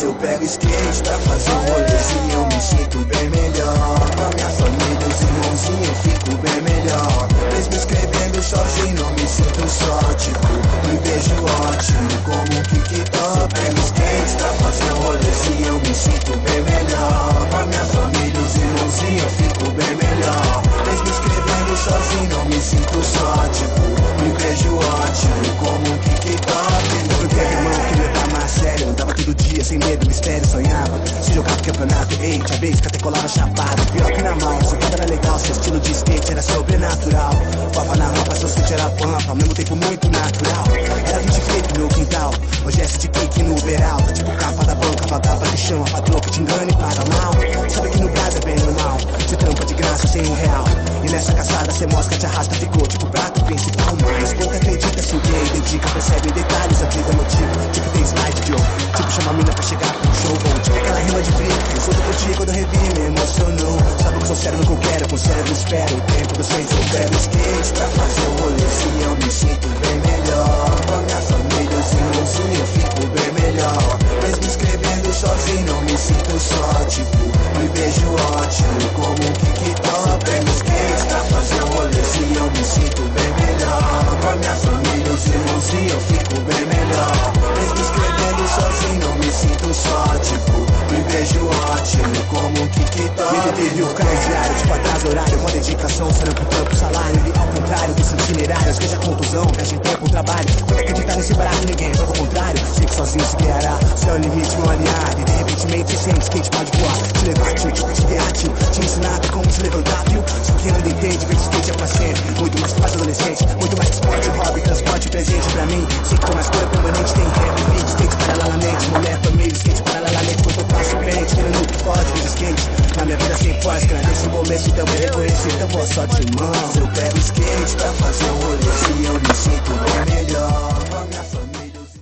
Se eu pego skate pra fazer um rolezinho, eu me sinto bem melhor. Com a minha família, os irmãozinhos, eu fico bem melhor. Mesmo escrevendo sozinho, não me sinto só. Tipo, me vejo ótimo, como um TikTok. Se eu pego skate pra fazer um rolezinho, eu me sinto bem melhor. Com a minha família, os irmãozinhos, eu fico bem melhor. Mesmo escrevendo sozinho, não me sinto só. Tipo, me vejo ótimo, como um TikTok. Eu tenho irmão que leva mais sério, andava todo dia sem medo, mistério, sonhava. Se jogava campeonato, ei, tinha vez que até colava chapado. Pior que na mão, seu era legal, seu estilo de skate era sobrenatural. Papa na rampa, seu skate era pampa, ao mesmo tempo muito natural. Era 20 clipe no meu quintal, hoje é de kick no Uberal. Tá tipo capa da banca, vagaba que chama, patroa que te engana e paga mal. Sabe que no Brasil é bem normal, você trampa de graça sem R$1. E nessa caçada cê mosca, te arrasta, ficou tipo prato principal. Mas pouco acredita se o gay dedica, percebe detalhes, a vida é motivo. Tipo tem slide, Joe, tipo chama a mina pra chegar pro show bom. Tipo aquela rima de vida, eu sou do contigo quando eu revi, me emocionou. Sabe que sou sério no que eu quero, com o cérebro espero. O tempo do sonho, eu pego skate pra fazer um rolezinho, eu me sinto bem melhor. Com a minha família, os irmãozinhos, eu fico bem melhor. Mesmo escrevendo sozinho, não me sinto só. Tipo, me vejo ótimo, como um TikTok. Pego skate pra fazer um rolezinho, eu me sinto bem melhor. Com a minha família, os irmãozinhos, eu fico bem melhor. Mesmo escrevendo sozinho, não me sinto só. Tipo, me vejo ótimo, como um TikTok. Me teve o carro diário, tipo atrás horário, com dedicação, trampo, trampo, salário. E ao contrário dos itinerários, veja a contusão, gasta em tempo, trabalho. Quando acreditar nesse barato, ninguém vai ao contrário. Sei que sozinho se guiará, céu é o limite, meu aliado. E de repente, você sente, skate pode voar. Te levar, tio, tipo, te guiar, tio. Te ensinar como se levantar, viu? Se quem não entende, vem de skate é pra sempre. Muito mais que faz adolescente, muito mais que esporte, hobby, transporte, presente pra mim. Sei que tô mais cor permanente, tem rap, beat, skate paralelamente. Mulher, família, skate paralelamente. Quando eu passo frente, querendo o que pode, vejo skate. Na minha vida sem pós, cara, nesse momento então eu reconheci, então boa sorte, irmão. Se eu pego skate pra fazer um rolezinho, eu me sinto bem melhor.